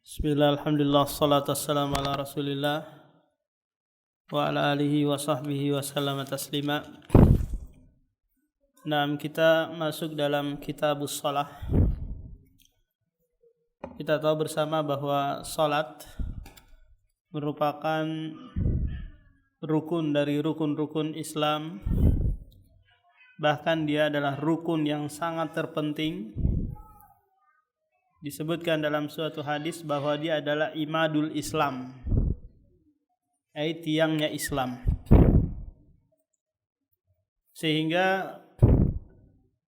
Bismillah, alhamdulillah, salatu wassalamu ala rasulillah wa ala alihi wa sahbihi wa sallama taslima. Nah, kita masuk dalam kitabus shalah. Kita tahu bersama bahwa salat merupakan rukun dari rukun-rukun Islam. Bahkan dia adalah rukun yang sangat terpenting. Disebutkan dalam suatu hadis bahwa dia adalah imadul Islam, yaitu tiangnya Islam. Sehingga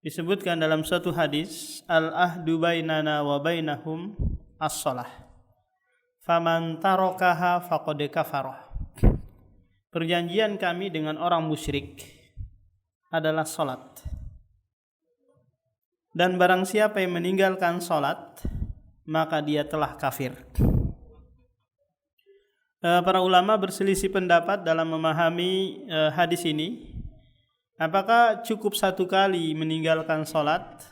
disebutkan dalam suatu hadis, al-ahdu bainana wa bainahum as-shalah. Faman tarakaha faqad kafarah. Perjanjian kami dengan orang musyrik adalah salat. Dan barang siapa yang meninggalkan salat, maka dia telah kafir. Para ulama berselisih pendapat dalam memahami hadis ini. Apakah cukup satu kali meninggalkan salat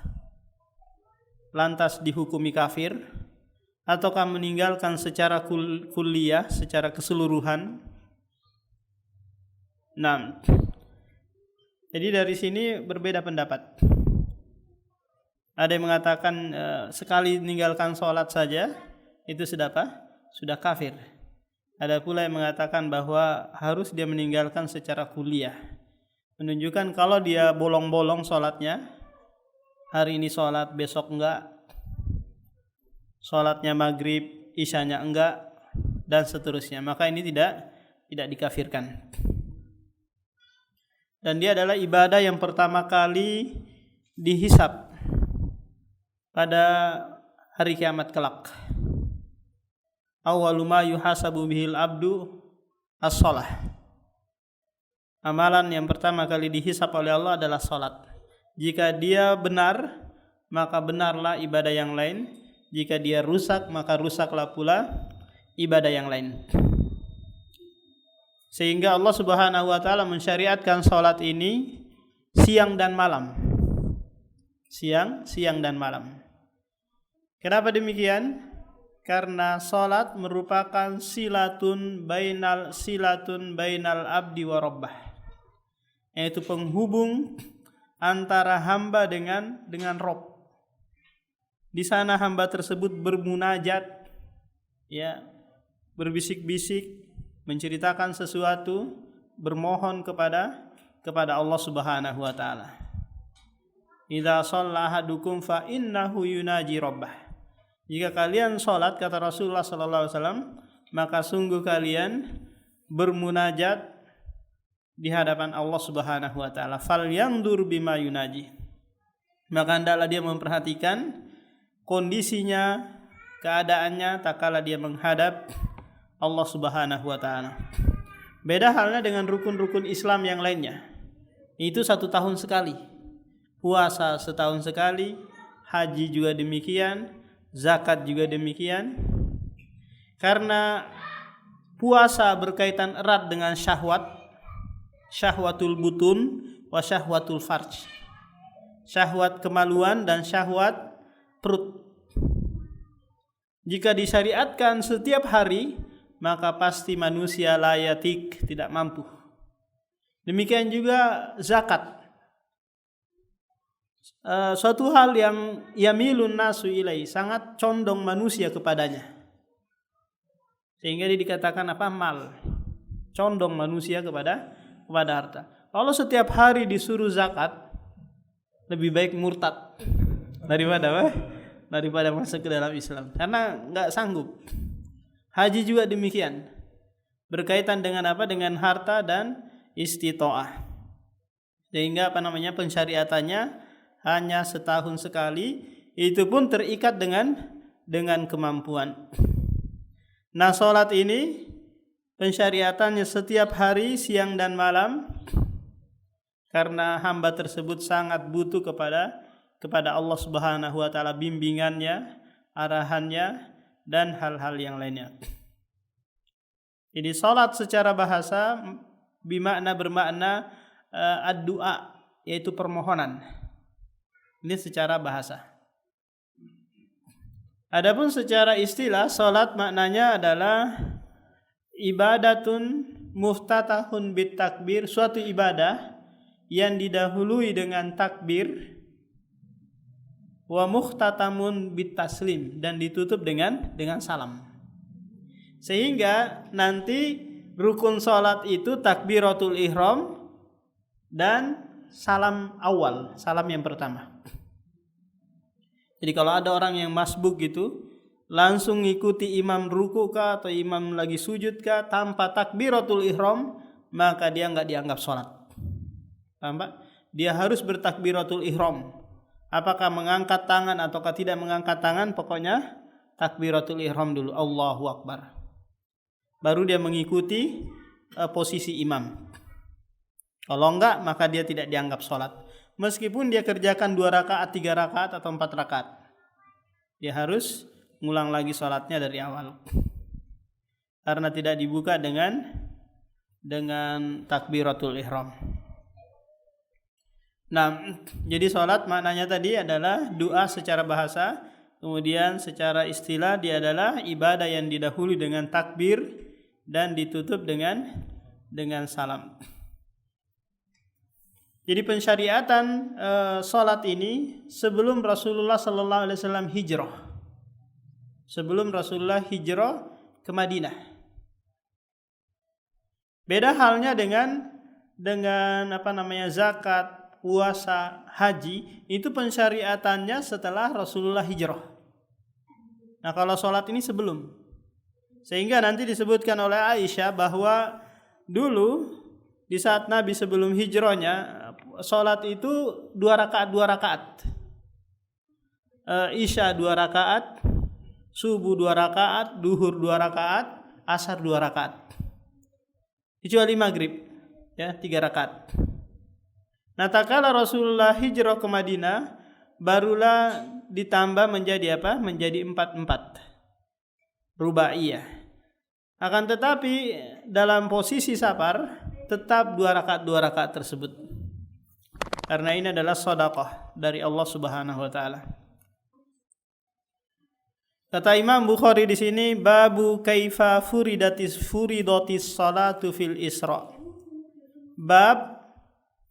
lantas dihukumi kafir, ataukah meninggalkan secara kulliyah, secara keseluruhan? Nah, jadi dari sini berbeda pendapat. Ada yang mengatakan sekali meninggalkan sholat saja itu sudah apa? Sudah kafir. Ada pula yang mengatakan bahwa harus dia meninggalkan secara kuliah. Menunjukkan kalau dia bolong-bolong sholatnya, hari ini sholat, besok enggak, sholatnya maghrib, isyanya enggak, dan seterusnya. Maka ini tidak dikafirkan. Dan dia adalah ibadah yang pertama kali dihisab pada hari kiamat kelak. Awwalu ma yuhasabu bihil abdu as-shalah. Amalan yang pertama kali dihisab oleh Allah adalah salat. Jika dia benar, maka benarlah ibadah yang lain. Jika dia rusak, maka rusaklah pula ibadah yang lain. Sehingga Allah Subhanahu wa taala mensyariatkan salat ini siang dan malam. Siang dan malam. Kenapa demikian? Karena salat merupakan silatun bainal abdi wa rabbah, yaitu penghubung antara hamba dengan Rabb. Di sana hamba tersebut bermunajat, ya, berbisik-bisik, menceritakan sesuatu, bermohon kepada Allah Subhanahu wa taala. Idza shalla ahadukum fa innahu yunaji rabbah. Jika kalian salat, kata Rasulullah sallallahu alaihi wasallam, maka sungguh kalian bermunajat di hadapan Allah Subhanahu wa taala. Falyandur bima yunaji. Maka hendaklah dia memperhatikan kondisinya, keadaannya tatkala dia menghadap Allah Subhanahu wa taala. Beda halnya dengan rukun-rukun Islam yang lainnya. Itu 1 tahun sekali. Puasa setahun sekali, haji juga demikian, zakat juga demikian. Karena puasa berkaitan erat dengan syahwatul butun wa syahwatul farj. Syahwat kemaluan dan syahwat perut. Jika disyariatkan setiap hari, maka pasti manusia layatik, tidak mampu. Demikian juga zakat. Suatu hal yang yamilun nasu ilai, sangat condong manusia kepadanya. Sehingga dikatakan apa? Mal. Condong manusia kepada harta. Kalau setiap hari disuruh zakat, lebih baik murtad daripada masuk ke dalam Islam, karena enggak sanggup. Haji juga demikian. Berkaitan dengan apa? Dengan harta dan istitoah. Sehingga pensyariatannya hanya setahun sekali, itu pun terikat dengan kemampuan. Nah, salat ini pensyariatannya setiap hari siang dan malam, karena hamba tersebut sangat butuh kepada Allah Subhanahu wa taala, bimbingannya, arahannya, dan hal-hal yang lainnya. Jadi salat secara bahasa bermakna ad-du'a, yaitu permohonan. Ini secara bahasa. Adapun secara istilah salat maknanya adalah ibadatun muftatahun bit takbir, suatu ibadah yang didahului dengan takbir, wa muhtatamun bit taslim, dan ditutup dengan salam. Sehingga nanti rukun salat itu takbiratul ihram dan salam awal, salam yang pertama. Jadi kalau ada orang yang masbuk gitu, langsung ngikuti imam ruku kah atau imam lagi sujud kah tanpa takbiratul ihram, maka dia enggak dianggap salat. Paham Pak? Dia harus bertakbiratul ihram. Apakah mengangkat tangan ataukah tidak mengangkat tangan, pokoknya takbiratul ihram dulu, Allahu Akbar. Baru dia mengikuti posisi imam. Kalau enggak, maka dia tidak dianggap salat. Meskipun dia kerjakan 2 rakaat, 3 rakaat atau 4 rakaat, dia harus ngulang lagi salatnya dari awal. Karena tidak dibuka dengan takbiratul ihram. Nah, jadi salat maknanya tadi adalah doa secara bahasa, kemudian secara istilah dia adalah ibadah yang didahului dengan takbir dan ditutup dengan salam. Jadi pensyariatan salat ini sebelum Rasulullah sallallahu alaihi wasallam hijrah. Sebelum Rasulullah hijrah ke Madinah. Beda halnya dengan zakat, puasa, haji, itu pensyariatannya setelah Rasulullah hijrah. Nah, kalau salat ini sebelum. Sehingga nanti disebutkan oleh Aisyah bahwa dulu di saat Nabi sebelum hijrahnya, salat itu 2 rakaat. Isya 2 rakaat, subuh 2 rakaat, duhur 2 rakaat, asar 2 rakaat. Kecuali maghrib, ya 3 rakaat. Nah, tatkala Rasulullah hijrah ke Madinah, barulah ditambah menjadi apa? Menjadi 4 rubaiyah. Akan tetapi dalam posisi safar tetap 2 rakaat tersebut. Karena ini adalah sedekah dari Allah Subhanahu wa taala. Kata Imam Bukhari di sini, babu kaifa furidatis salatu fil Isra. Bab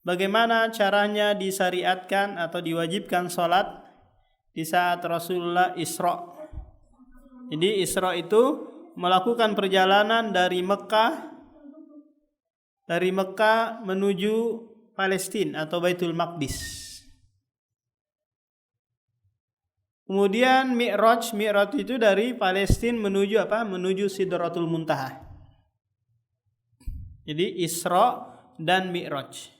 bagaimana caranya disyariatkan atau diwajibkan salat di saat Rasulullah Isra. Jadi Isra itu melakukan perjalanan dari Mekah menuju Palestina atau Baitul Maqdis. Kemudian Mi'raj itu dari Palestina menuju apa? Menuju Sidratul Muntaha. Jadi Isra dan Mi'raj.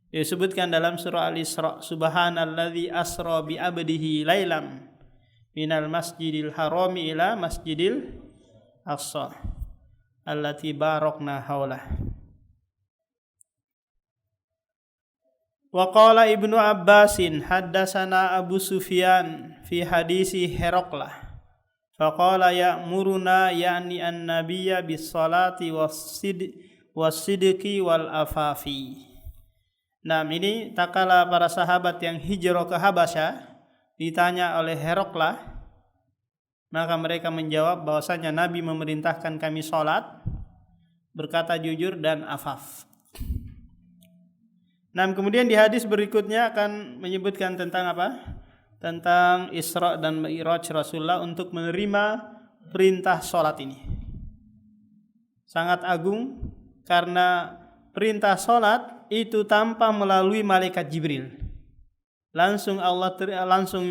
Disebutkan dalam surah Al-Isra, subhanalladzi asra bi 'abdihi lailam minal masjidil harami ila masjidil aqsa allati barakna haulah. Wa qala Ibnu Abbasin haddatsana Abu Sufyan fi hadisi Heraklah faqala ya'muruna yani an-nabiyya bis salati was-sidqi wal afafi. Nah, ini tatkala para sahabat yang hijrah ke Habasyah ditanya oleh Heraklah, maka mereka menjawab bahwasanya Nabi memerintahkan kami salat, berkata jujur dan afaf. Nah, kemudian di hadis berikutnya akan menyebutkan tentang apa? Tentang Isra dan Mi'raj Rasulullah untuk menerima perintah salat ini. Sangat agung karena perintah salat itu tanpa melalui malaikat Jibril. Langsung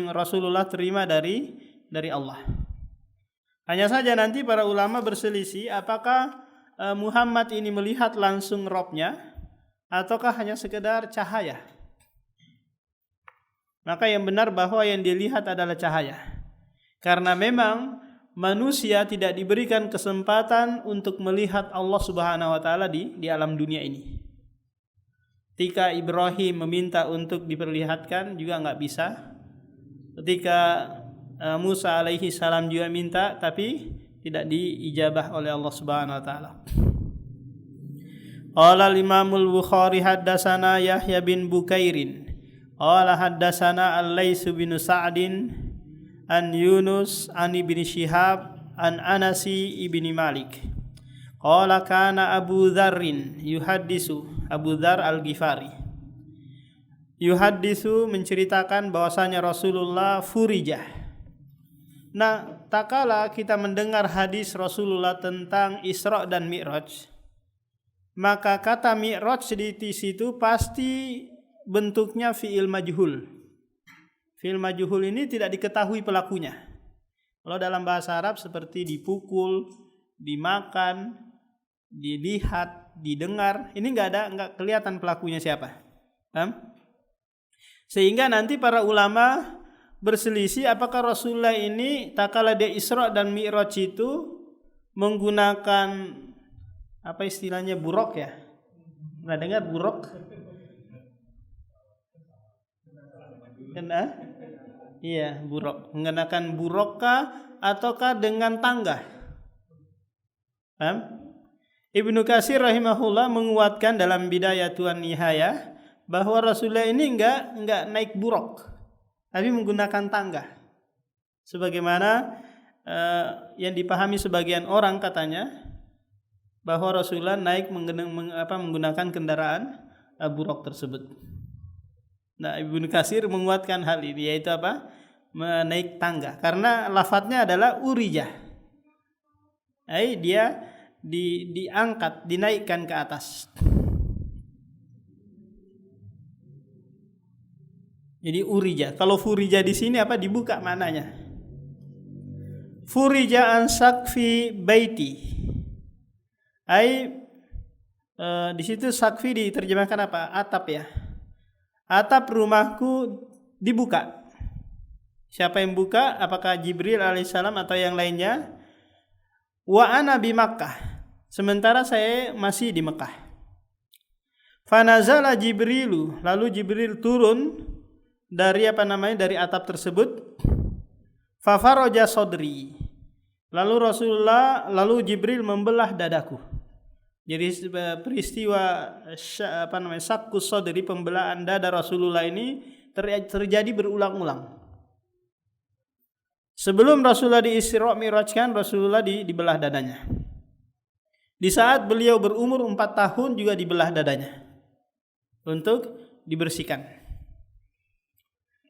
Rasulullah terima dari Allah. Hanya saja nanti para ulama berselisih apakah Muhammad ini melihat langsung Robnya ataukah hanya sekedar cahaya. Maka yang benar bahwa yang dilihat adalah cahaya. Karena memang manusia tidak diberikan kesempatan untuk melihat Allah Subhanahu wa taala di alam dunia ini. Ketika Ibrahim meminta untuk diperlihatkan juga enggak bisa. Ketika Musa alaihi salam juga minta tapi tidak diijabah oleh Allah Subhanahu wa taala. Qala al-Imamul Bukhari haddatsana Yahya bin Bukairin qala haddatsana Al-Laits bin Sa'din an Yunus an Ibni Shihab an Anasi ibni Malik qala kana Abu Dzarrin yuhaddisu, Abu Dzar Al-Ghifari yuhaddisu menceritakan bahwasanya Rasulullah furijah. Nah, tak kala kita mendengar hadis Rasulullah tentang Isra dan Mi'raj, maka kata Mi'raj di situ pasti bentuknya fi'il majhul. Fi'il majhul ini tidak diketahui pelakunya. Kalau dalam bahasa Arab seperti dipukul, dimakan, dilihat, didengar, ini nggak kelihatan pelakunya siapa. Paham? Sehingga nanti para ulama berselisih apakah Rasulullah ini takala dia Isra dan Mi'raj itu menggunakan apa istilahnya buruk ya? Pernah dengar buruk? Iya, buruk. Menggunakan burokkah ataukah dengan tangga? Paham? Ibnu Katsir rahimahullah menguatkan dalam Bidayatun Nihayah bahwa Rasulullah ini enggak naik buruk, tapi menggunakan tangga. Sebagaimana yang dipahami sebagian orang katanya bahwa Rasulullah naik menggunakan kendaraan buruk tersebut. Nah, Ibnu Katsir menguatkan hal ini, yaitu apa? Menaik tangga, karena lafadznya adalah urijah. Dia diangkat, dinaikkan ke atas. Jadi urija. Kalau furija di sini apa? Dibuka maknanya. Furija an sakfi baiti. Di situ sakfi diterjemahkan apa? Atap ya. Atap rumahku dibuka. Siapa yang buka? Apakah Jibril alaihissalam atau yang lainnya? Wa ana bi Makkah. Sementara saya masih di Mekah. Fanazala Jibrilu. Lalu Jibril turun dari dari atap tersebut. Fafaraja sodri. Lalu Jibril membelah dadaku. Jadi peristiwa sakkus sodri, pembelaan dada Rasulullah ini terjadi berulang-ulang. Sebelum Rasulullah di Isra Mi'rajkan, Rasulullah dibelah dadanya. Di saat beliau berumur 4 tahun juga dibelah dadanya untuk dibersihkan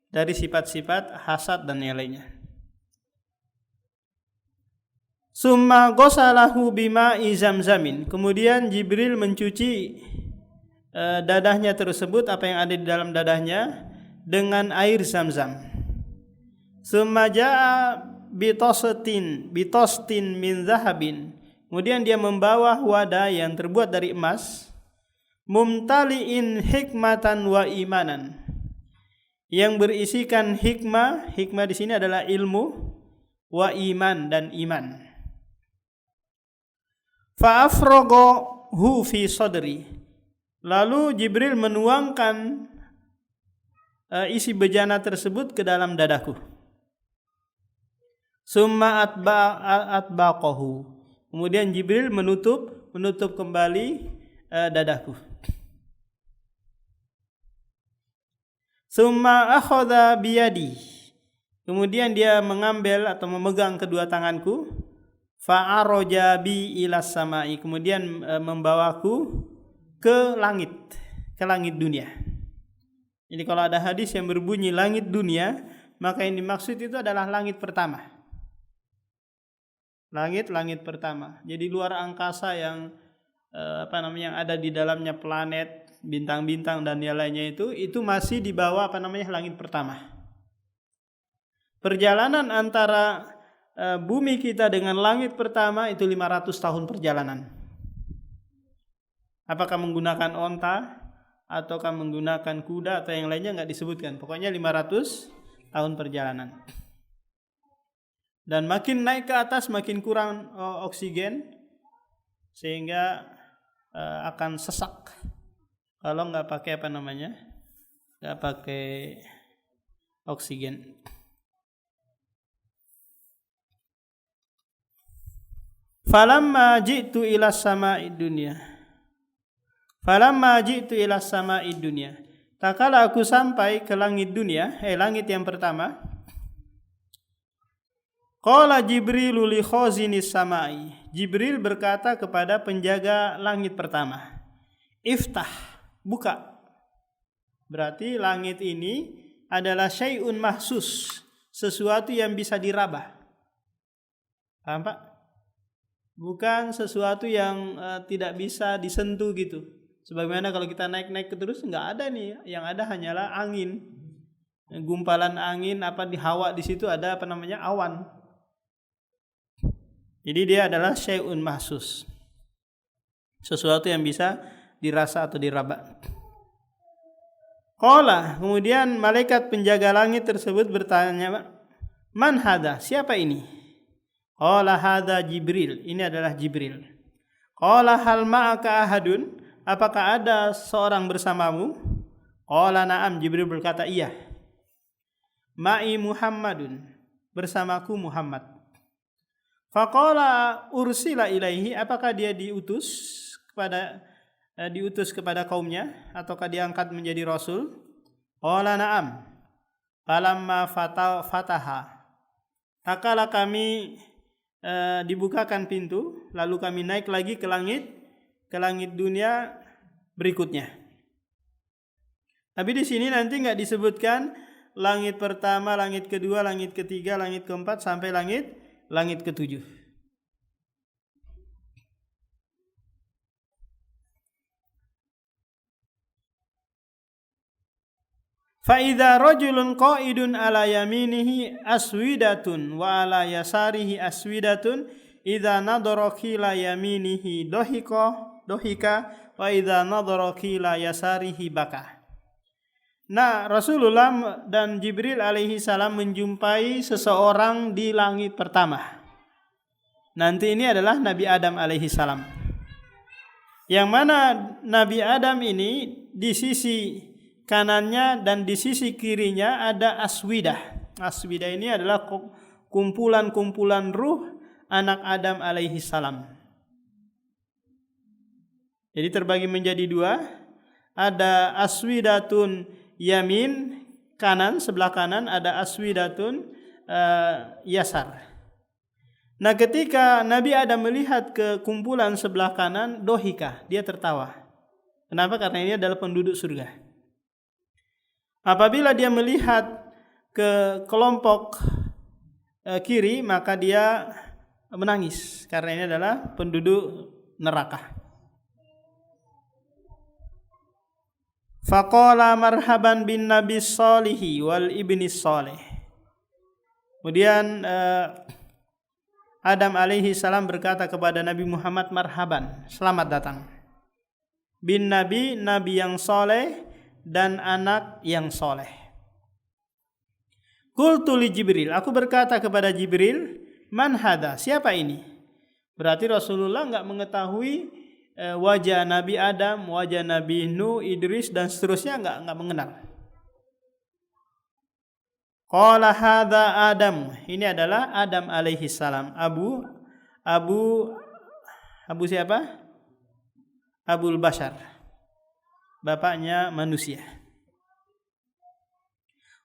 dari sifat-sifat hasad dan yang lainnya. Summa ghasalahu bima'i zamzamin. Kemudian Jibril mencuci dadahnya tersebut, apa yang ada di dalam dadahnya, dengan air Zamzam. Summa jaa bitostin min zahabin. Kemudian dia membawa wadah yang terbuat dari emas, mumtali'in hikmatan wa imanan, yang berisikan hikmah. Hikmah di sini adalah ilmu, wa iman, dan iman. Fa'afrogohu fi sodri. Lalu Jibril menuangkan isi bejana tersebut ke dalam dadaku. Summa atbaqahu. Kemudian Jibril menutup kembali dadaku. Summa akhadha biyadi. Kemudian dia mengambil atau memegang kedua tanganku. Fa'aroja bi ilas samai. Kemudian membawaku ke langit dunia. Jadi kalau ada hadis yang berbunyi langit dunia, maka yang dimaksud itu adalah langit pertama. Langit pertama. Jadi luar angkasa yang yang ada di dalamnya planet, bintang-bintang dan yang lainnya itu masih di bawah langit pertama. Perjalanan antara bumi kita dengan langit pertama itu 500 tahun perjalanan. Apakah menggunakan onta ataukah menggunakan kuda atau yang lainnya enggak disebutkan. Pokoknya 500 tahun perjalanan. Dan makin naik ke atas makin kurang oksigen, sehingga akan sesak kalau enggak pakai enggak pakai oksigen. Falamma ji'tu ila sama'id dunya. Tak kala aku sampai ke langit dunia, langit yang pertama. Qala Jibrilu li khazinis samai. Jibril berkata kepada penjaga langit pertama, iftah, buka. Berarti langit ini adalah syai'un mahsus, sesuatu yang bisa diraba. Paham Pak? Bukan sesuatu yang tidak bisa disentuh gitu. Sebagaimana kalau kita naik-naik terus nggak ada nih, yang ada hanyalah angin. Gumpalan angin apa di hawa di situ ada apa namanya awan. Jadi dia adalah syai'un mahsus. Sesuatu yang bisa dirasa atau diraba. Qala, kemudian malaikat penjaga langit tersebut bertanya, man hadha? Siapa ini? Qala hadha Jibril. Ini adalah Jibril. Qala hal ma'aka ahadun? Apakah ada seorang bersamamu? Qala na'am. Jibril berkata, iya. Ma'i Muhammadun. Bersamaku Muhammad. Faqala ursila ilaihi. Apakah dia diutus kepada kaumnya ataukah diangkat menjadi rasul? Qala na'am. Falamma fataha. Takala kami dibukakan pintu, lalu kami naik lagi ke langit dunia berikutnya. Tapi di sini nanti enggak disebutkan langit pertama, langit kedua, langit ketiga, langit keempat sampai langit ketujuh. Fa'idha rajulun qa'idun ala yaminihi aswidatun wa ala yasarihi aswidatun idha nadara qila yaminihi dohika wa idha nadara qila yasarihi baka. Nah, Rasulullah dan Jibril alaihi salam menjumpai seseorang di langit pertama. Nanti ini adalah Nabi Adam alaihi salam. Yang mana Nabi Adam ini di sisi kanannya dan di sisi kirinya ada aswidah. Aswidah ini adalah kumpulan-kumpulan ruh anak Adam alaihi salam. Jadi terbagi menjadi dua. Ada aswidatun yamin, kanan, sebelah kanan. Ada aswidatun yasar. Nah, ketika Nabi Adam melihat ke kumpulan sebelah kanan, dohika, dia tertawa. Kenapa? Karena ini adalah penduduk surga. Apabila dia melihat ke kelompok kiri, maka dia menangis karena ini adalah penduduk neraka. Faqala marhaban bin nabi sholihi wal ibni sholih. Kemudian Adam alaihi salam berkata kepada Nabi Muhammad, marhaban, selamat datang. Bin nabi, nabi yang soleh dan anak yang soleh. Qultu li Jibril, aku berkata kepada Jibril, man hadha? Siapa ini? Berarti Rasulullah enggak mengetahui wajah Nabi Adam, wajah Nabi Nuh, Idris dan seterusnya enggak mengenal. Qala hadha Adam. Ini adalah Adam alaihi salam. Abu siapa? Abul Bashar. Bapaknya manusia.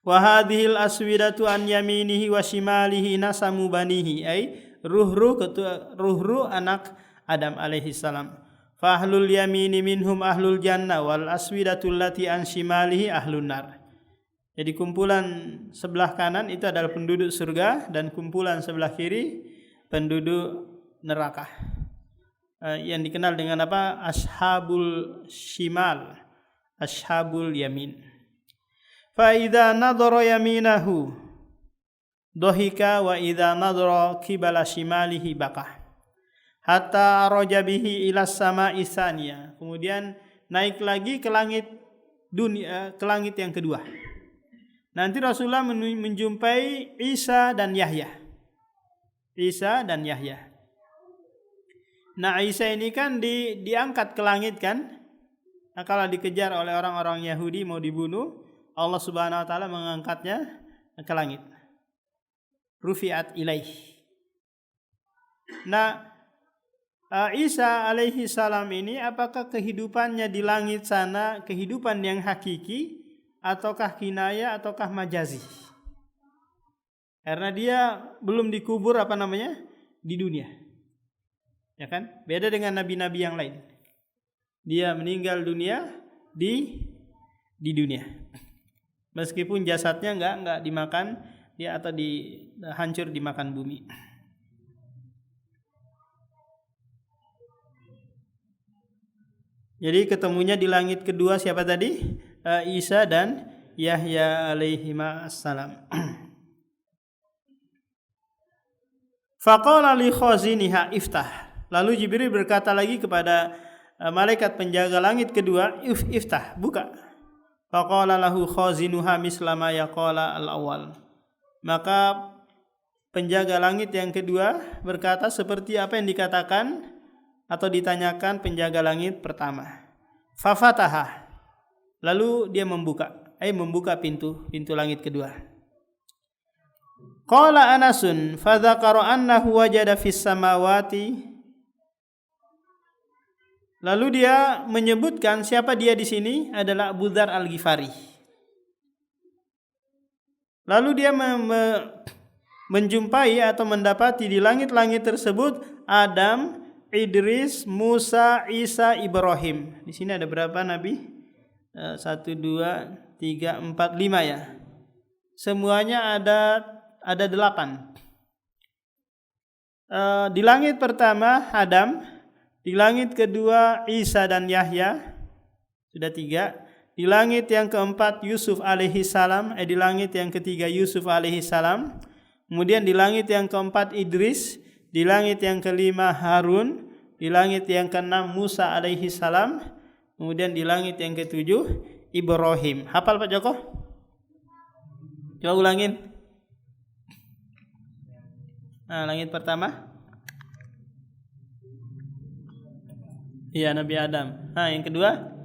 Wa hadhil aswidatu an yaminihi wa shimalihi nasamu banihi, ay ruh anak Adam alaihi salam. Fa ahlul yamini minhum ahlul jannah wal aswidatu allati an shimalihi ahlun nar. Jadi kumpulan sebelah kanan itu adalah penduduk surga dan kumpulan sebelah kiri penduduk neraka. Yang dikenal dengan apa? Ashabul shimal, ashabul yamin. Fa idza nadhara yaminahu dohika wa idza nadhara qibala shimalihi baka hatta araja bihi ila sama'i tsaniya. Kemudian naik lagi ke langit dunia, ke langit yang kedua. Nanti Rasulullah menjumpai Isa dan Yahya. Isa dan Yahya. Nah, Isa ini kan diangkat ke langit kan? Nah, kalau dikejar oleh orang-orang Yahudi mau dibunuh, Allah Subhanahu wa taala mengangkatnya ke langit. Rufi'at ilaih. Nah, Isa alaihi salam ini apakah kehidupannya di langit sana kehidupan yang hakiki ataukah kinaya ataukah majazi? Karena dia belum dikubur di dunia. Ya kan? Beda dengan nabi-nabi yang lain. Dia meninggal dunia di dunia. Meskipun jasadnya enggak dimakan dia atau hancur dimakan bumi. Jadi ketemunya di langit kedua siapa tadi? Isa dan Yahya alaihissalam. Faqala li khaziniha iftah. Lalu Jibril berkata lagi kepada malaikat penjaga langit kedua, iftah, buka. Faqala lahu khazinuha mislama yaqala al-awwal. Maka penjaga langit yang kedua berkata seperti apa yang dikatakan atau ditanyakan penjaga langit pertama. Fafataha. Lalu dia membuka pintu langit kedua. Qala Anasun fadzakara annahu wajada fis samawati. Lalu dia menyebutkan siapa dia di sini adalah Abu Dzar Al-Ghifari. Lalu dia menjumpai atau mendapati di langit-langit tersebut Adam, Idris, Musa, Isa, Ibrahim. Di sini ada berapa nabi? 1, 2, 3, 4, 5 ya. Semuanya ada 8. Di langit pertama Adam, di langit kedua Isa dan Yahya, sudah 3. Di langit yang keempat Yusuf alaihissalam, di langit yang ketiga Yusuf alaihissalam. Kemudian di langit yang keempat Idris, di langit yang kelima Harun, di langit yang keenam Musa alaihissalam, kemudian di langit yang ketujuh Ibrahim. Hafal Pak Joko? Coba ulangin. Nah, langit pertama iya Nabi Adam. Nah, yang kedua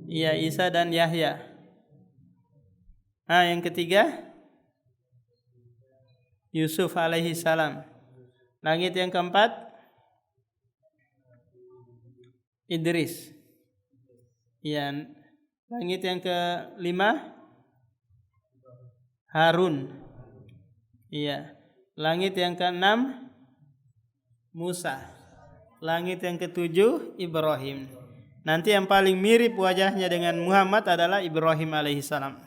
iya Isa dan Yahya. Nah, yang ketiga Yusuf alaihissalam. Langit yang keempat Idris. Iya, langit yang kelima Harun. Iya, langit yang keenam Musa. Langit yang ketujuh Ibrahim. Nanti yang paling mirip wajahnya dengan Muhammad adalah Ibrahim alaihissalam.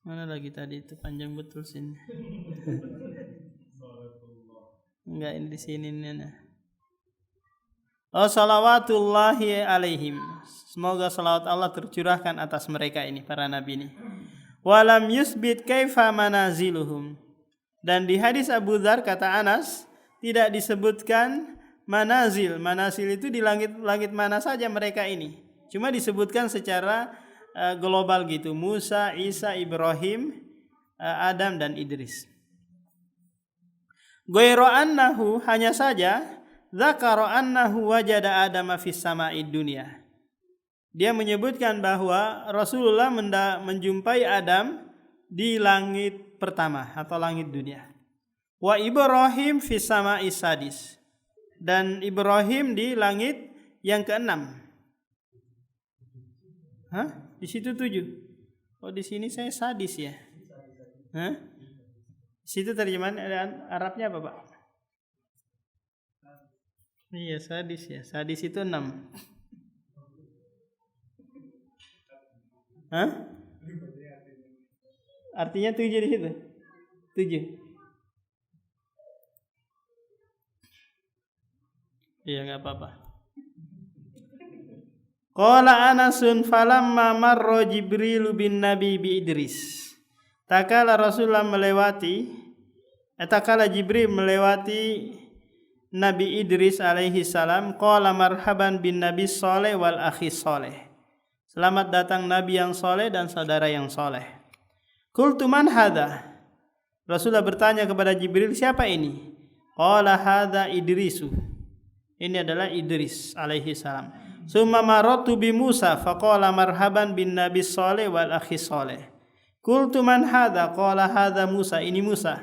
Mana lagi tadi itu panjang betul sini. Enggak, ini di sini nih. Oh, salawatullahi alaihim. Semoga salawat Allah tercurahkan atas mereka ini, para nabi ini. Walam yusbit kaifa manaziluhum. Dan di hadis Abu Dzar kata Anas tidak disebutkan manazil. Manazil itu di langit mana saja mereka ini. Cuma disebutkan secara global gitu. Musa, Isa, Ibrahim, Adam dan Idris. Ghairu annahu, hanya saja dzakara annahu wajada Adama fis sama'id dunya. Dia menyebutkan bahwa Rasulullah menjumpai Adam di langit pertama atau langit dunia. Wa Ibrahim fis sama'is sadis. Dan Ibrahim di langit yang keenam. Hah? Di situ 7. Oh, di sini saya sadis ya. Hah? Di situ terjemahan Arabnya apa, Pak? Iya, sadis ya. Sadis itu 6. Hah? Artinya 7 di situ. 7. Iya, enggak apa-apa. Qala Anasun falamma marra Jibril bin Nabi bi Idris. Takala Jibril melewati Nabi Idris alaihi salam, qala marhaban bin Nabi Saleh wal akhi Saleh. Selamat datang Nabi yang soleh dan saudara yang soleh. Qultu man hadha? Rasulullah bertanya kepada Jibril, siapa ini? Qala hadha Idrisu. Ini adalah Idris alaihi salam. Summa maratu bi Musa faqala marhaban bin Nabi Saleh wal akhi Saleh. Qultu man hadha? Qala hadha Musa. Ini Musa.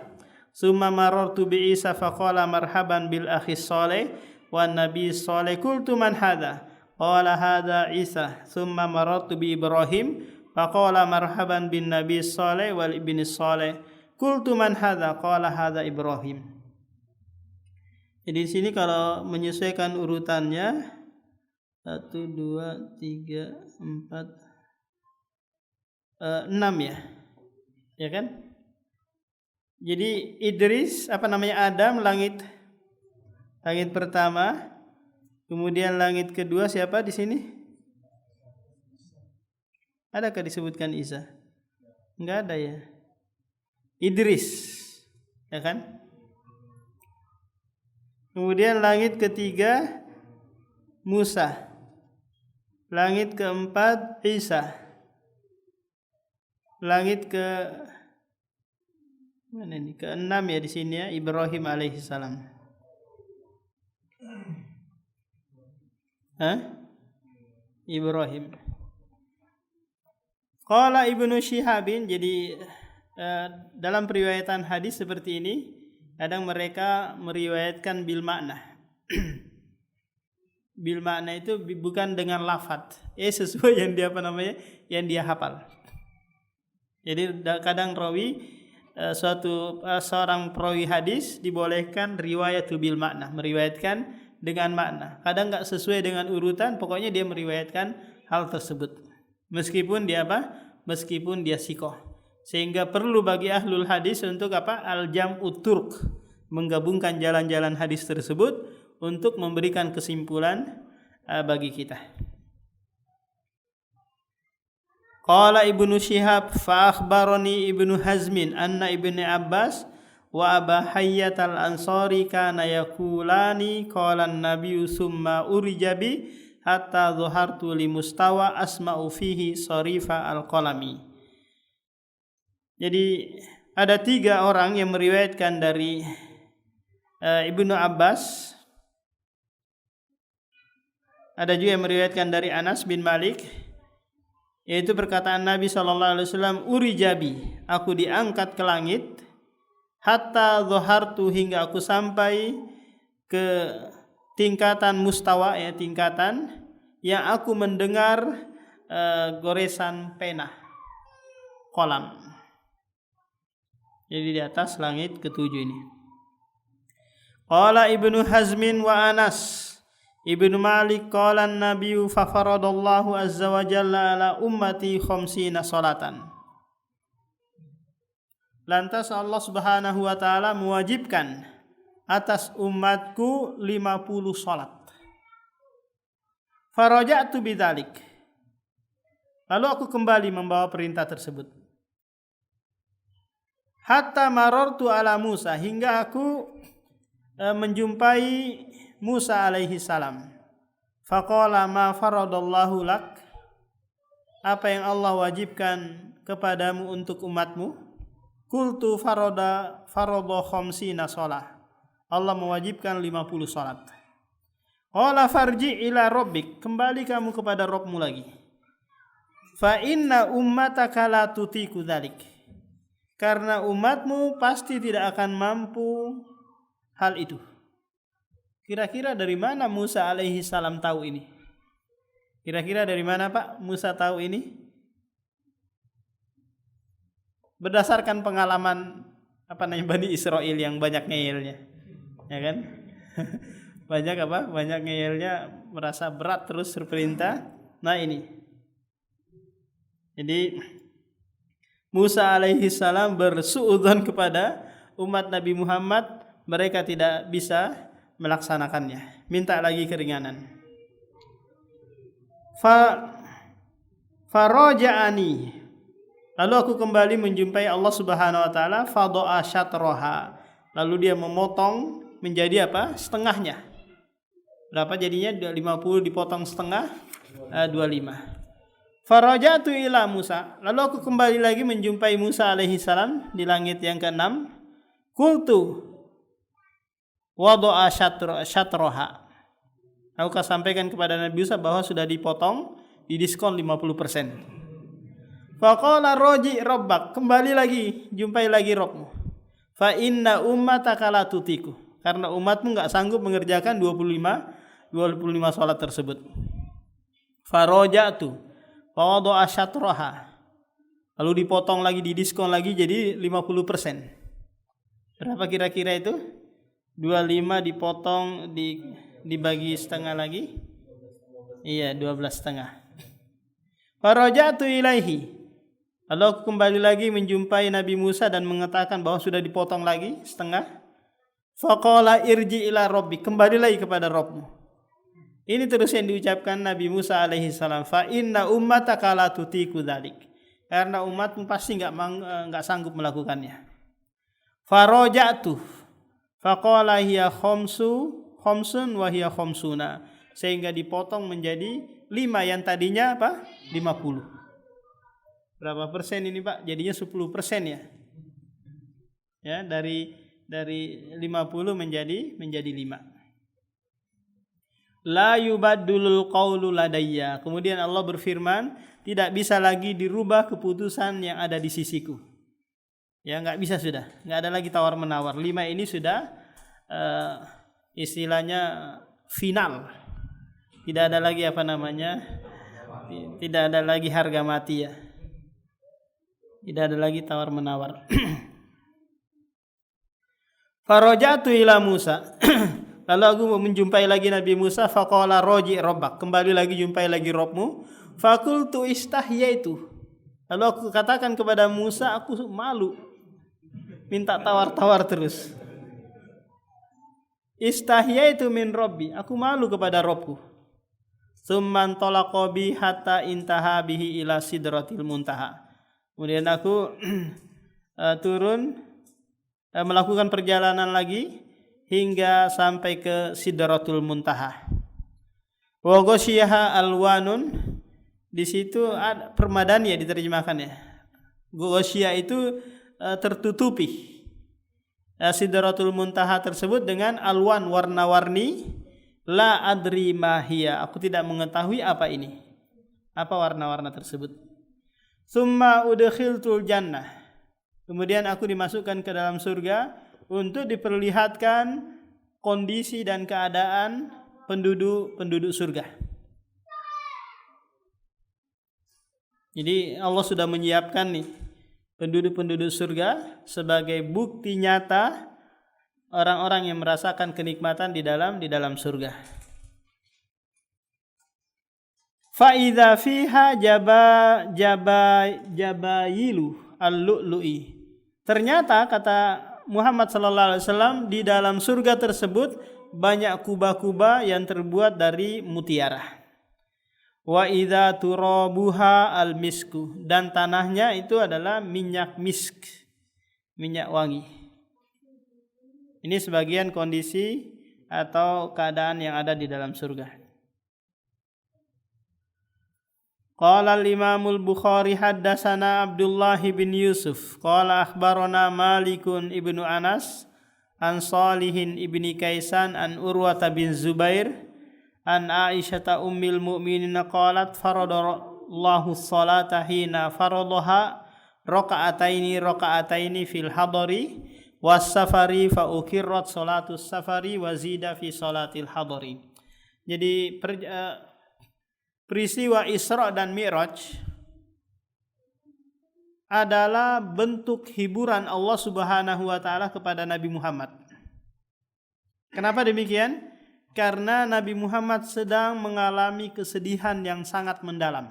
Summa marartu bi Isa faqala marhaban bil akhi Saleh wan Nabi Saleh. Qultu man hadha? qala hadza Isa thumma marartu bi Ibrahim faqala marhaban bin nabi saleh wal ibni saleh qultu man hadza qala hadza Ibrahim. Jadi di sini kalau menyesuaikan urutannya 1 2 3 4 6 ya. Ya kan? Jadi Idris Adam langit pertama, kemudian langit kedua siapa di sini? Adakah disebutkan Isa? Enggak ada ya. Idris, ya kan? Kemudian langit ketiga Musa. Langit keempat Isa. Langit keenam ya di sini ya, Ibrahim alaihissalam. Ibrahim. Qala Ibnu Syihabin, jadi dalam periwayatan hadis seperti ini, kadang mereka meriwayatkan bil makna. Bil makna itu bukan dengan lafadz, sesuai yang dia hafal. Jadi kadang seorang perawi hadis dibolehkan riwayat bil makna, meriwayatkan dengan makna. Kadang enggak sesuai dengan urutan, pokoknya dia meriwayatkan hal tersebut. Meskipun dia sikoh. Sehingga perlu bagi ahlul hadis untuk al-jam'ut turq, menggabungkan jalan-jalan hadis tersebut untuk memberikan kesimpulan bagi kita. Qala Ibnu Syihab fa akhbarani Ibnu Hazmin anna Ibnu Abbas wa Aba Hayyat al-Ansari kana yaqulani qala an-nabiyyu summa urijabi hatta dhahartu li mustawa asma'u fihi sarifa al-qalami. Jadi ada 3 orang yang meriwayatkan dari Ibnu Abbas. Ada juga yang meriwayatkan dari Anas bin Malik, yaitu perkataan Nabi SAW, urijabi, aku diangkat ke langit, hatta dhahartu, hingga aku sampai ke tingkatan mustawa, ya tingkatan yang aku mendengar goresan pena, kolam. Jadi di atas langit ke-7 ini. Qala Ibnu Hazmin wa Anas Ibnu Malik qala an-nabiyyu fa faradallahu azza wa jalla ala ummati 50 salatan. Lantas Allah Subhanahu wa taala mewajibkan atas umatku 50 salat. Faraja'tu bidzalik. Lalu aku kembali membawa perintah tersebut. Hatta marartu ala Musa, hingga aku menjumpai Musa alaihi salam. Faqala ma faradallahu lak, apa yang Allah wajibkan kepadamu untuk umatmu? Qultu farada 50 shalah, Allah mewajibkan 50 salat. Qala farji ila rabbik, kembali kamu kepada Rabbmu lagi. Fa inna ummataka la tutiku dzalik, karena umatmu pasti tidak akan mampu hal itu. Kira-kira dari mana Musa alaihi salam tahu ini? Kira-kira dari mana Pak Musa tahu ini? Berdasarkan pengalaman Bani Israel yang banyak ngeyelnya, ya kan? Banyak ngeyelnya, merasa berat terus berperintah. Nah ini. Jadi Musa alaihi salam bersuudzon kepada umat Nabi Muhammad, mereka tidak bisa melaksanakannya, minta lagi keringanan. Faraja'ani, lalu aku kembali menjumpai Allah Subhanahu wa taala, fada'a syatraha, lalu dia memotong menjadi setengahnya. Berapa jadinya? 50 dipotong setengah, 25. Faraja'tu ila Musa, lalu aku kembali lagi menjumpai Musa alaihi salam di langit yang ke-6. Qultu wada'a syatraha, aku sampaikan kepada Nabi Musa bahwa sudah dipotong, didiskon 50%. Faqala roji rabbak, kembali lagi, jumpai lagi Rabbmu. Fa inna ummataka la tutiku, karena umatmu enggak sanggup mengerjakan 25 salat tersebut. Faroja'tu fawadha'a syatraha. Lalu dipotong lagi, didiskon lagi jadi 50%. Berapa kira-kira itu? 25 dipotong dibagi setengah lagi. Iya, 12,5. Faraja'tu ilaihi. Lalu aku kembali lagi menjumpai Nabi Musa dan mengatakan bahwa sudah dipotong lagi setengah. Faqala irji ila rabbi, kembali lagi kepada Rabbmu. Ini terus yang diucapkan Nabi Musa alaihi salam, fa inna ummataka la tutiku dzalik. Karena umatmu pasti enggak sanggup melakukannya. Faraja'tu faqala hiya khamsun wa hiya khamsuna, sehingga dipotong menjadi 5 yang tadinya apa? 50. Berapa persen ini Pak? Jadinya 10% ya. Ya, dari 50 menjadi 5. La yubaddulul qawlu ladayya. Kemudian Allah berfirman, tidak bisa lagi dirubah keputusan yang ada di sisiku. Ya, enggak bisa sudah. Enggak ada lagi tawar-menawar. 5 ini sudah istilahnya final. Tidak ada lagi tidak ada lagi harga mati ya. Tidak ada lagi tawar-menawar. Faraja'tu ila Musa. Lalu aku menjumpai lagi Nabi Musa. Faqala raji' rabbak. Kembali lagi jumpai lagi Rabbmu. Faqultu istahyaitu. Lalu aku katakan kepada Musa, aku malu. Minta tawar-tawar terus. Istahyaitu min rabbi. Aku malu kepada Rabbku. Tsumman talaqa bi hatta intaha bihi ila sidratil muntaha. Kemudian aku turun melakukan perjalanan lagi hingga sampai ke Sidratul Muntaha. Wa ghasyiha alwanun, di situ ada permadani ya diterjemahkan ya. Ghasyiyah itu tertutupi. Sidratul Muntaha tersebut dengan alwan, warna-warni. La adri ma hiya, aku tidak mengetahui apa ini. Apa warna-warna tersebut? Summa udkhiltul jannah. Kemudian aku dimasukkan ke dalam surga untuk diperlihatkan kondisi dan keadaan penduduk surga. Jadi Allah sudah menyiapkan nih penduduk surga sebagai bukti nyata orang-orang yang merasakan kenikmatan di dalam surga. Fa'idha fiha jabayilu al-lu'lu'i. Ternyata kata Muhammad sallallahu alaihi wasallam, di dalam surga tersebut banyak kuba-kuba yang terbuat dari mutiara. Wa idza turabuha al-misku, dan tanahnya itu adalah minyak misk, minyak wangi. Ini sebagian kondisi atau keadaan yang ada di dalam surga. Qala al-Imamul Bukhari haddatsana Abdullah bin Yusuf qala akhbarana Malikun ibnu Anas an Salihin ibni Kaisan an Urwata bin Zubair an Aisyata ummil mu'minin qalat faradallahu sholata hina faradaha raka'ataini fil hadari was safari fa ukirrat sholatus safari wa zida fi sholatil hadari. Jadi peristiwa Isra dan Mi'raj adalah bentuk hiburan Allah Subhanahu wa taala kepada Nabi Muhammad. Kenapa demikian? Karena Nabi Muhammad sedang mengalami kesedihan yang sangat mendalam.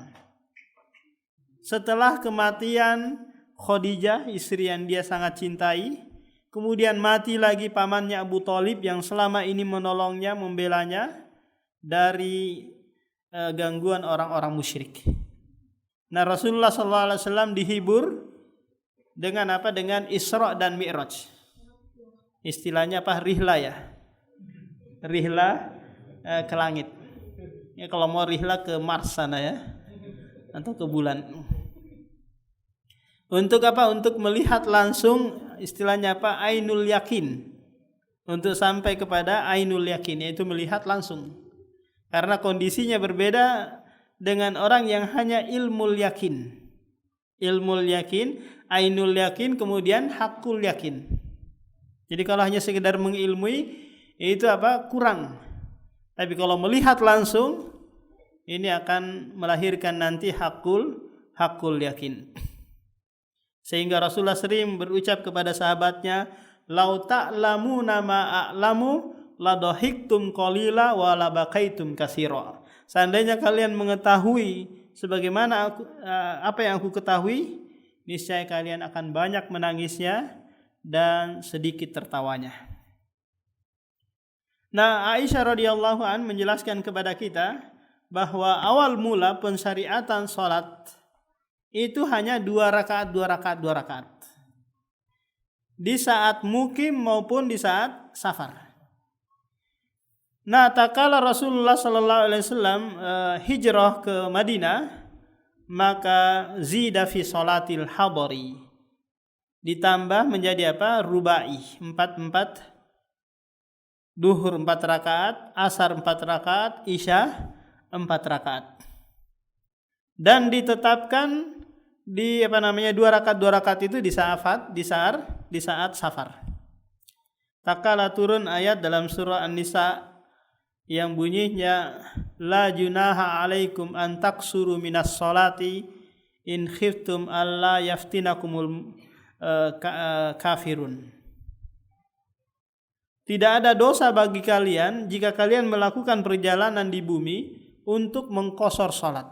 Setelah kematian Khadijah, istri yang dia sangat cintai, kemudian mati lagi pamannya Abu Thalib yang selama ini menolongnya, membelanya dari gangguan orang-orang musyrik. Nah, Rasulullah SAW dihibur dengan apa? Dengan Isra dan Mi'raj. Istilahnya apa? Rihla ya. Rihla ke langit. Ya, kalau mau rihla ke Mars sana ya, atau ke bulan. Untuk apa? Untuk melihat langsung, istilahnya apa? Ainul yakin. Untuk sampai kepada ainul yakin, yaitu melihat langsung. Karena kondisinya berbeda dengan orang yang hanya ilmul yakin. Ilmul yakin, ainul yakin, kemudian hakul yakin. Jadi kalau hanya sekedar mengilmui, itu apa? Kurang. Tapi kalau melihat langsung, ini akan melahirkan nanti hakul yakin. Sehingga Rasulullah sering berucap kepada sahabatnya, "Lau ta'lamuna ma a'lamu ladahiktum qalila wa labakaitum katsira." Seandainya kalian mengetahui sebagaimana apa yang aku ketahui, niscaya kalian akan banyak menangisnya dan sedikit tertawanya. Nah, Aisyah radhiyallahu an menjelaskan kepada kita bahwa awal mula pensyariatan salat itu hanya 2 rakaat. Di saat mukim maupun di saat safar. Nah, tatkala Rasulullah sallallahu alaihi wasallam hijrah ke Madinah, maka zida fi salatil hadari. Ditambah menjadi apa? Rubai, 4 duhur 4 rakaat, asar 4 rakaat, isya 4 rakaat. Dan ditetapkan di 2 rakaat itu di saat safar. Tatkala turun ayat dalam surah An-Nisa yang bunyinya la junaha alaikum an taksuru minas salati in khiftum alla yaftinakumul kafirun. Tidak ada dosa bagi kalian jika kalian melakukan perjalanan di bumi untuk mengqasar salat,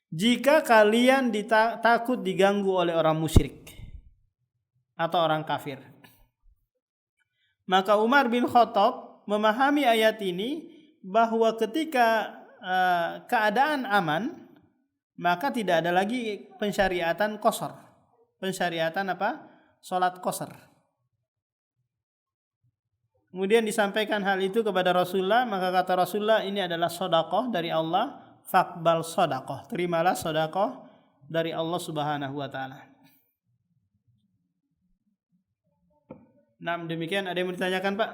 jika kalian takut diganggu oleh orang musyrik atau orang kafir. Maka Umar bin Khattab memahami ayat ini bahwa ketika keadaan aman, maka tidak ada lagi pensyariatan qasar. Pensyariatan apa? Salat qasar. Kemudian disampaikan hal itu kepada Rasulullah, maka kata Rasulullah, ini adalah sedekah dari Allah, faqbal sedekah. Terimalah sedekah dari Allah Subhanahu wa taala. Nah, demikian. Ada yang mau ditanyakan, Pak?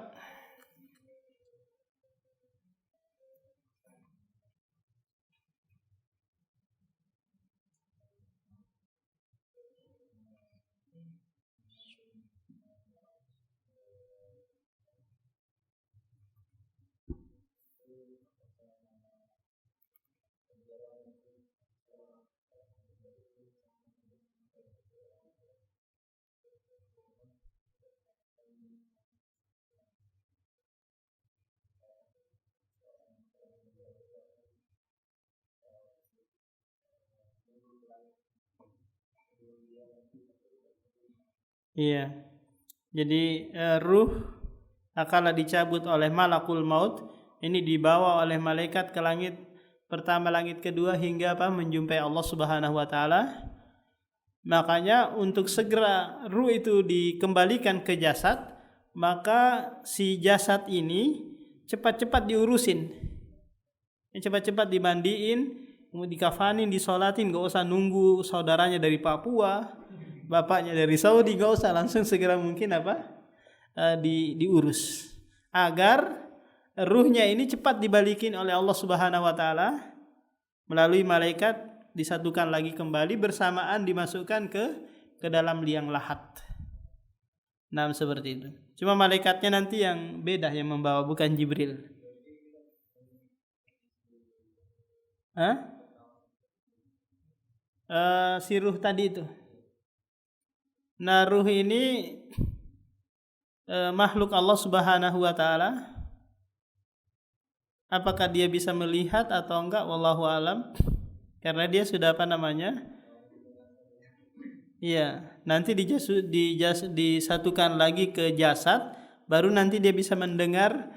Iya. Jadi ruh akala dicabut oleh malakul maut, ini dibawa oleh malaikat ke langit pertama, langit kedua, hingga menjumpai Allah Subhanahu wa taala. Makanya untuk segera ruh itu dikembalikan ke jasad, maka si jasad ini cepat-cepat diurusin. Cepat-cepat dimandiin, dikafanin, disolatin, gak usah nunggu saudaranya dari Papua, bapaknya dari Saudi, gak usah, langsung segera mungkin diurus agar ruhnya ini cepat dibalikin oleh Allah Subhanahu wa taala melalui malaikat, disatukan lagi kembali bersamaan dimasukkan ke dalam liang lahat. Nah, seperti itu. Cuma malaikatnya nanti yang beda yang membawa, bukan Jibril. Si ruh tadi itu. Nah, ruh ini makhluk Allah Subhanahu wa taala. Apakah dia bisa melihat atau enggak, wallahu alam. Karena dia sudah iya, nanti disatukan lagi ke jasad, baru nanti dia bisa mendengar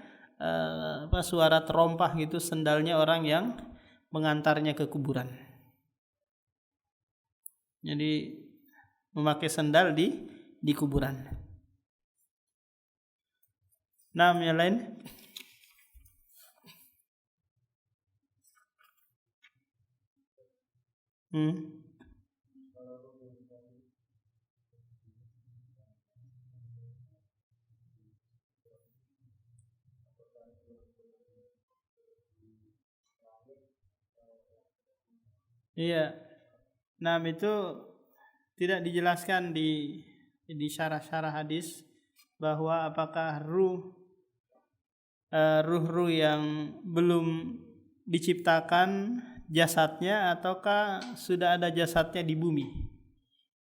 suara terompah gitu, sendalnya orang yang mengantarnya ke kuburan. Jadi memakai sendal di kuburan. Nah, yang lain? Iya. Nah, itu tidak dijelaskan di syarah-syarah hadis bahwa apakah ruh yang belum diciptakan jasadnya ataukah sudah ada jasadnya di bumi?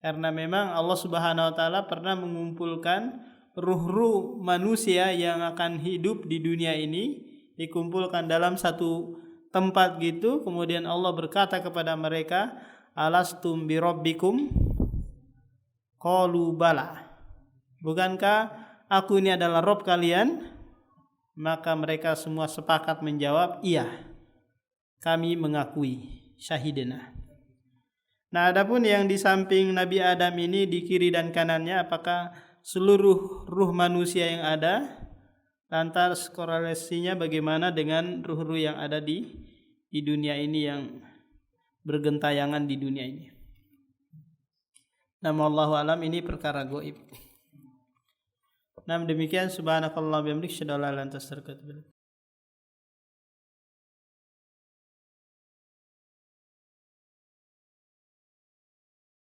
Karena memang Allah Subhanahu wa taala pernah mengumpulkan ruh-ruh manusia yang akan hidup di dunia ini, dikumpulkan dalam satu tempat gitu, kemudian Allah berkata kepada mereka, alastum birabbikum? Qalu bala. Bukankah aku ini adalah Rabb kalian? Maka mereka semua sepakat menjawab, iya, kami mengakui, syahidina. Nah, adapun yang di samping Nabi Adam ini di kiri dan kanannya, apakah seluruh ruh manusia yang ada? Lantas korelasinya bagaimana dengan ruh-ruh yang ada di dunia ini yang bergentayangan di dunia ini? Nama Allahu alam, ini perkara gaib. Nah, demikian subhanakallah bihamdik, syada la ilaha illa anta astaghfiruka wa atubu ilaik.